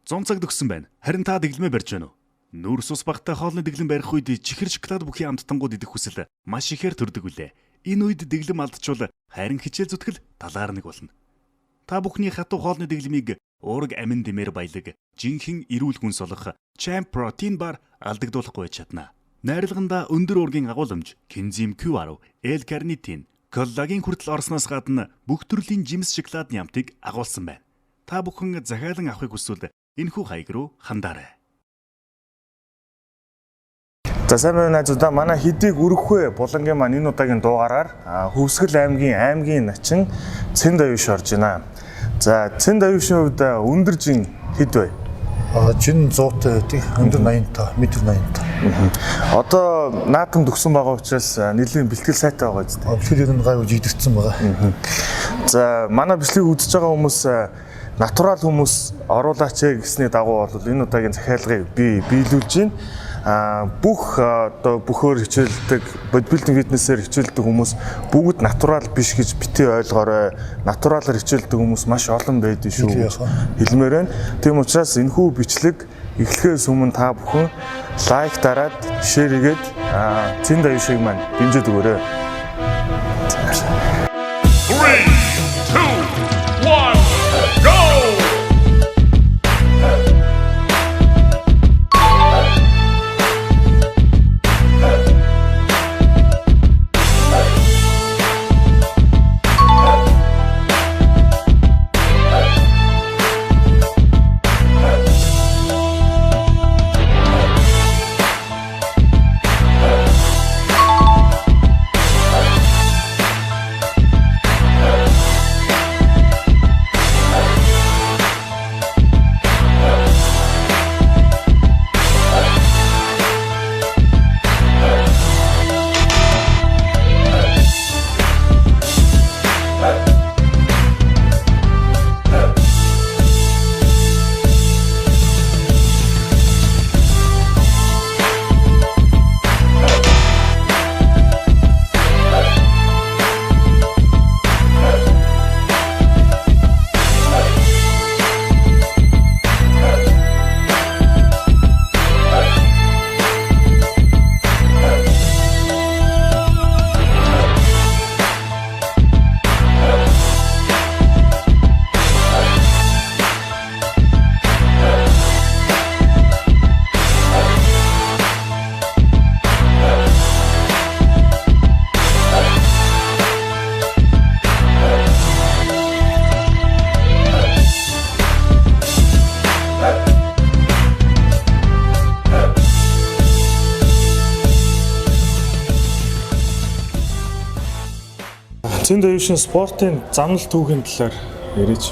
100 цаг төгссөн байна. Харин та дэглэмээ барьж байна уу? Нүүрс ус багтай хоолны дэглэм барих үед чихэр шоколад бүхий амттангууд идэх хүсэл маш ихээр төрдөг үлээ. Энэ үед дэглэм алдчихвал харин хичээл зүтгэл талаар нэг болно. Та бүхний хатуу хоолны дэглэмийг уураг амин дэмээр баялаг, жинхэнэ эрүүл хүнс олох Champ Protein Bar алдагдуулахгүй чадна. Найрлаганда өндөр уургийн агуулмж, кензим Q10, L-карнитин, коллаген хүртэл орсноос гадна бүх төрлийн жимс шоколадны амтыг агуулсан байна. Та бүхэн захиалан авахыг хүсвэл энэхүү хаяг руу хандаарай. За сайн байна найзуудаа, манай хэдийг өргөхвэ Булангийн маань энэ удаагийн дуугаараар Хөвсгөл аймгийн начин Цэнд Аюуш орж байна. За Цэнд Аюушийн хувьд өндөр жин хэд вэ? Жин 100-тай байдаг, өндөр 85, метр 85. Одоо наадам төгсөн байгаа учраас нэлийн бэлтгэл сайтай байгаа зү. Бэлтгэл ер нь гайвуу жигдэрсэн байгаа. За манай бичлэгийг үзэж байгаа хүмүүс натурал хүмүүс оруулаач гэсний дагуу бол энэ удаагийн захиалгыг би биелүүлж байна. Бүх одоо бөхөөр хичээлдэг, бодибилдинг фитнесээр хичээлдэг хүмүүс бүгд натурал биш гэж бити ойлгоорой. Натуралаар хичээлдэг хүмүүс маш олон байдаг шүү гэж хэлмээр байна. Тийм учраас энэхүү бичлэг эхлэхээс өмнө та бүхэн лайк дараад, шеэр хийгээд Цэнд Аюушийг маань дэмжиж өгөөрэй. 3, 2, 1, go! Цэнд Аюушийн спортын замнал түүхийн талаар яриач.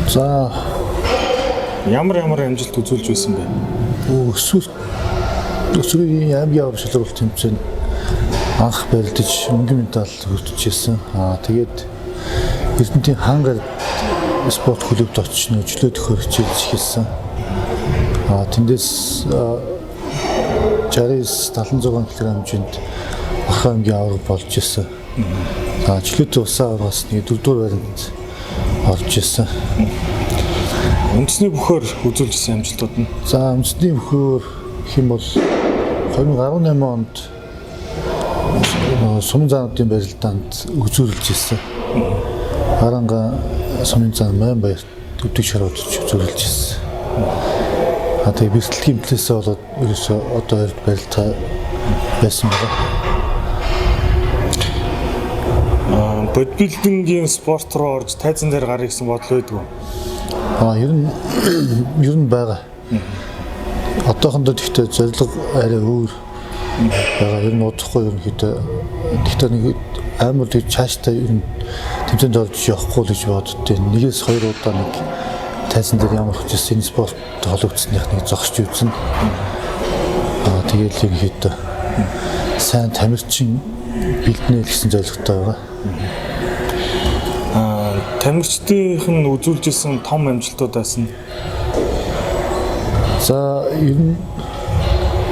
За Ямар амжилт үзүүлж байсан бэ? Өсвөрийн аймгийн аварчлал тэмцээнд анх барилдаж мөнгөн медаль хүртэж ирсэн. Тэгээд Эрдэнэтийн хангаар спорт клубт очиж нөхцөлөө төхөөрч хэлсэн. Тэндээс 69-76 кг хэмжээнд Бах аймгийн аварга болж ирсэн. Члөт усаа аваргаас 4-р байранд орж ирсэн. Үндэсний бөхөөр үзүүлжсэн амжилтууд нь. За үндэсний бөхөөр гэх юм бол 2018 онд сумын заануудын барилдаанд үзүүлж ирсэн. Харанга сумын заан Майнбаярт өдөг шаруудч үзүүлж ирсэн. Тэгээ бэлтгэлийн плэсээ болоод ерөөсөө одоо барилдаа байсан байна. Бодибилдингийн спорт руу орж тайзан дээр гарах гэсэн бодол байдгүй. Ер нь байгаа. Одоохондоо тэгтээ зорилго арай өөр байгаа. Ер нь удахгүй ерөнхийдөө тэгтээ нэг амар тэг цааштай ер нь тэмцээнд орж явахгүй гэж боддтой. Нэгээс хоёр удаа нэг тайзан дээр ямар ч энэ спорт холбогдсоных нэг зогсож үзсэн. Тэгээд ерөнхийдөө сайн тамирчин бэлднэ гэсэн зорилготой байгаа. Тамирчдынх нь үзүүлжсэн том амжилтуудаас нь за ер нь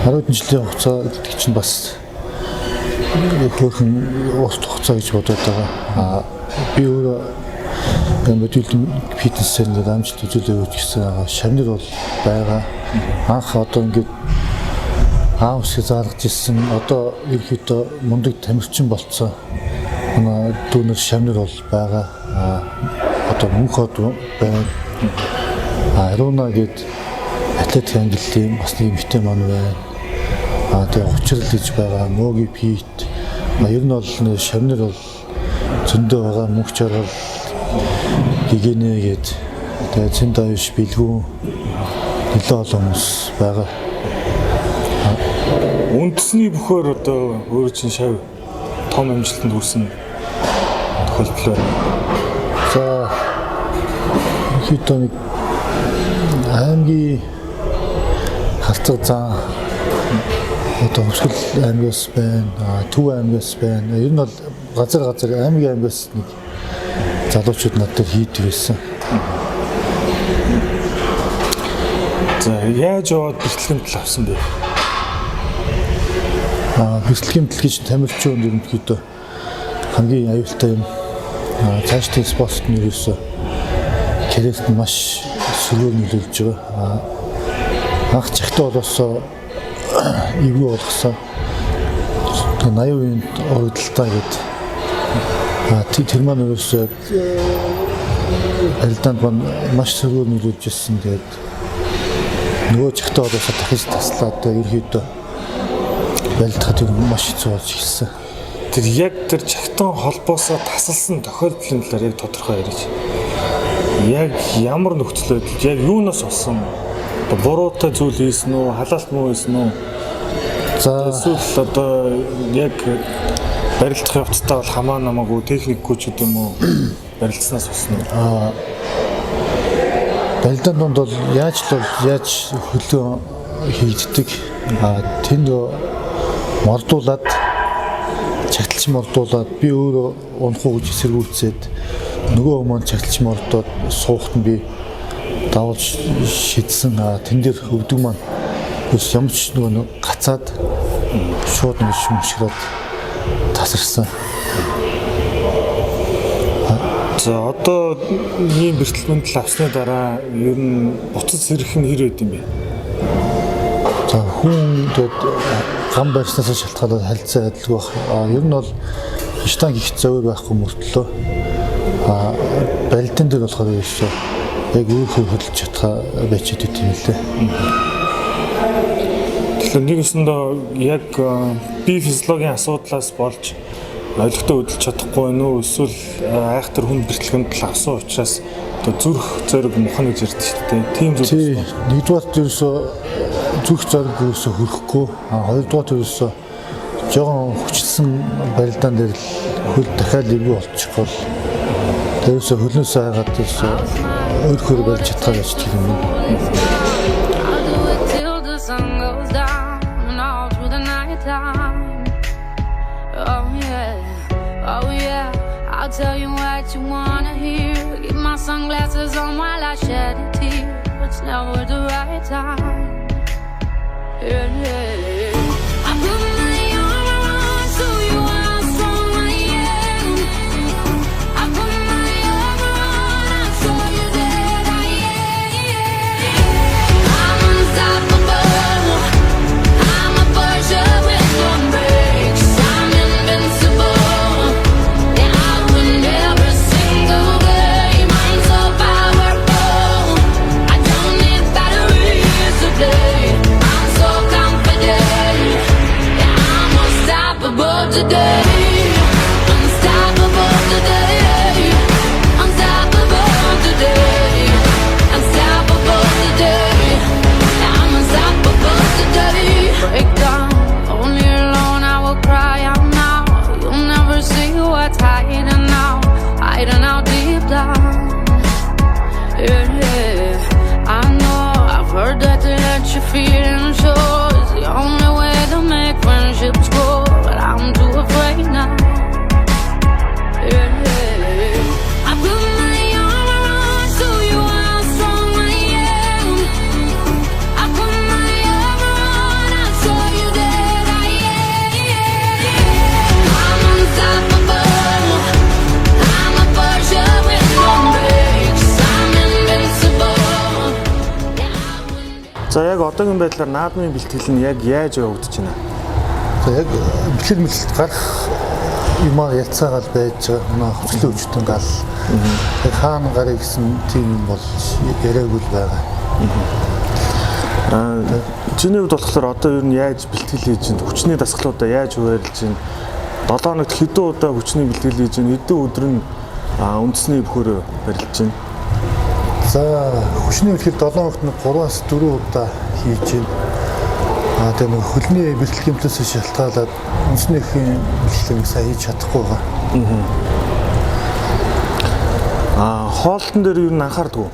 10 жилийн хугацаа гэдэг чинь бас хөөрхөн урт хугацаа гэж бодоод байгаа. Би өөрөө Модульын фитнесээр ингээд амжилт үзүүлээ гэж гэсэн шавнар бол байгаа. Анх одоо ингээд аав шиг заалгаж ирсэн одоо ерөөхдөө мундаг тамирчин болцсон. Манай дүүнер шавнар бол байгаа. Одоо мөнхөд байна. Аруна гээд атлетик ангиллын бас нэг эмэгтэй маань байна. Тэгээ учрал гэж байгаа. Моги пит. Ер нь бол шавнар бол зөндөө байгаа. Мөнх чаргал гигэнэ гээд тэгээ цэнд авиш бэлгүү нэлээд олон хүмүүс байгаа. Үндэсний бөхөр одоо өөр чинь шав том амжилтанд хүрсэн тохиолдол байна. За хэдэн аймгийн халтар зан одоо Хөвсгөл аймгаас байна, Төв аймгаас байна. Ер нь бол газар аймгийн аймгаас нэг залуучууд надад хийдэг байсан. За яаж яваад бэлтгэмтэл авсан бэ? Бэлтгэмтэл гэж тамирчин ерөнхийдөө хамгийн аюултай юм. Цаашдын спортт нь ерөөсөө карьерт маш сөрөөр нөлөөлж байгаа. Анх чагтаа болоосоо эвгүй болгосон. 80% орогдолтой гэдэг. Тэр маань ерөөсөө алдаанд маш сөрөөр нөлөөлж ирсэн. Тэгээд нөгөө чагтаа болоосоо дахиж таслаад ерөөхдөө байлдахад маш хэцүү болж ирсэн. Тэр яг тэр чагтан холбоосоо тасалсан тохиолдлын талаар яг тодорхой ярьж. Яг ямар нөхцөл байдал, яг юунаас болсон? Буруутай зүйл хийсэн үү, халаалт муу хийсэн үү? За эсвэл одоо яг барилдах явцтай бол хамаа намаагүй техникгүй ч гэдэм үү барилдснаас болсон уу? Барилдааны донд бол яаж хөлөө хийгддэг. Тэнд мордуулаад чагталч мордуулаад би өөрөө унах уу гэж эсэргүүцээд нөгөө хүмүүс чагталч мордоод суухт нь би давуулж шидсэн. Тэн дээр өвдөг маань бас ямч нөгөө гацаад шууд нэг шүмшрээд тасарсан. За одоо ийм бэртэлмэнд авсны дараа ер нь буцаж сэрэх нь хэр байд юм бэ? За хүн тэгээд гам барьснаас шалтгаалаад харилцаа адилгүй байх. Ер нь бол штанг их зовой байхгүй мөртлөө. Барилтын дээр болохоор ерөөсөө яг өөрөөр хөдөлж чадхаа байчихэд үт юм лээ. Тэгэхээр нэгэсэндээ яг бие физиологийн асуудлаас болж ойлгохтой хөдөлж чадахгүй байна уу? Эсвэл айхтар хүн бэртэлгэнд л авсан учраас одоо зүрх зориг мухан гэж ярьдаг шүү дээ. Тийм зүйл. Нэгдүгээр ерөөсөө зүрх зориг ерөөсөө хөрөхгүй. Хоёрдугаар ерөөсөө жоохон хүчилсэн барилдаан дээр л хөл дахиад ивгүй болчих бол тэрөөсөө хөлнөөсөө хайгаад ерөөсөө өөрөөр барьж чадхаа гэж тийм юм. I'll tell you what you wanna hear. Keep my sunglasses on while I shed a tear. It's never the right time. Yeah. I put my arm around so you are strong I am. I put my arm around so you that I am. I'm unstoppable. I'm a Porsche with one brakes. I'm invincible. Today, unstoppable today, unstoppable today, unstoppable today, I'm unstoppable today. Break down, only alone I will cry out now. You'll never see what's hiding out deep down. Yeah, I know I've heard that to let you feel and show is the only way to make friendships grow. I'm too afraid За яг одоогийн байдлаар наадмын бэлтгэл нь яг яаж явагдаж байна? За яг бэлтгэл мэлт гарах юмаа ялцаагаал байж байгаа. Манай хөцлөө өчтөн гал. Яг хаана гарыг гэсэн тийм юм бол яриаггүй л байгаа. Чиний хувьд болохоор одоо ер нь яаж бэлтгэл хийж байна? Хүчний дасгалуудаа яаж хуваарлаж байна? 7 хоногт хэдэн удаа хүчний бэлтгэл хийж байна? Хэдэн өдөр нь үндэсний бөхөөр барилж байна? За хүчний бэлтгэл 7 хоногт 3-аас 4 удаа хийж байна. Тэгээ нэг хөлний бэлтгэмтлээс шалтгаалаад үндэснийхэн бэлтгэл сайн хийж чадахгүй байгаа. Хоолтон дээр ер нь анхаардгүй.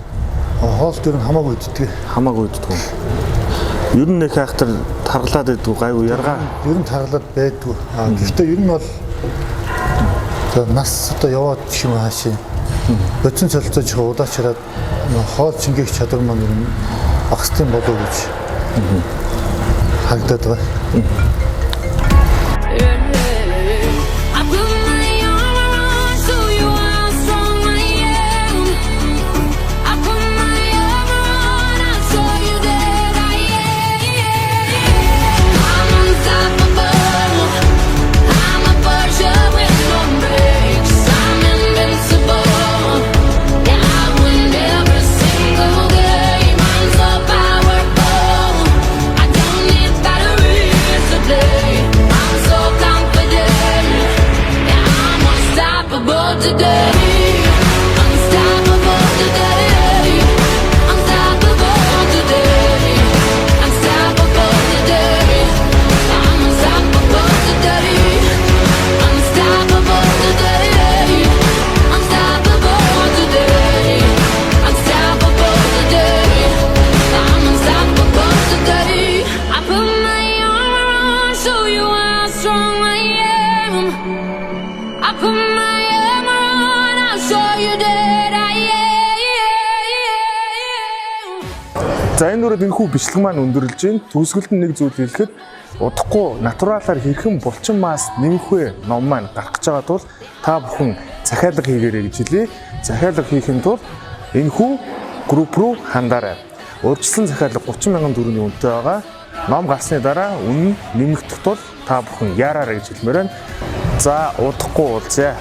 Хоолт ер нь хамаагүй иддэг. Хамаагүй иддэг. Ер нь нэг хайхтар таргалаад байдгүй гайгүй яргаа. Ер нь таргалаад байдгүй. Гэхдээ ер нь бол нас одоо яваад гэх юм хаашаа. Бодсон цолцоо чих удаачраад хоол чингээх чадвар маань ер нь багсдсан болов уу гэж харагдаад байгаа. За энэ дөрөв энэхүү бичлэг маань өндөрлж байна. Төгсгөлд нь нэг зүйл хэлэхэд удахгүй натуралаар хэрхэн булчин мас нэмэх вэ ном маань гарах гэж байгаа тул та бүхэн захиалга хийгээрэй гэж хэлье. Захиалга хийхин тулд энэхүү групп руу хандаарай. Урьдчилан захиалга 30,000 төгрөгийн үнэтэй байгаа. Ном гарсны дараа үнэ нэмэгдэх тул та бүхэн яараарай гэж хэлмээр байна. За удахгүй уулзъя.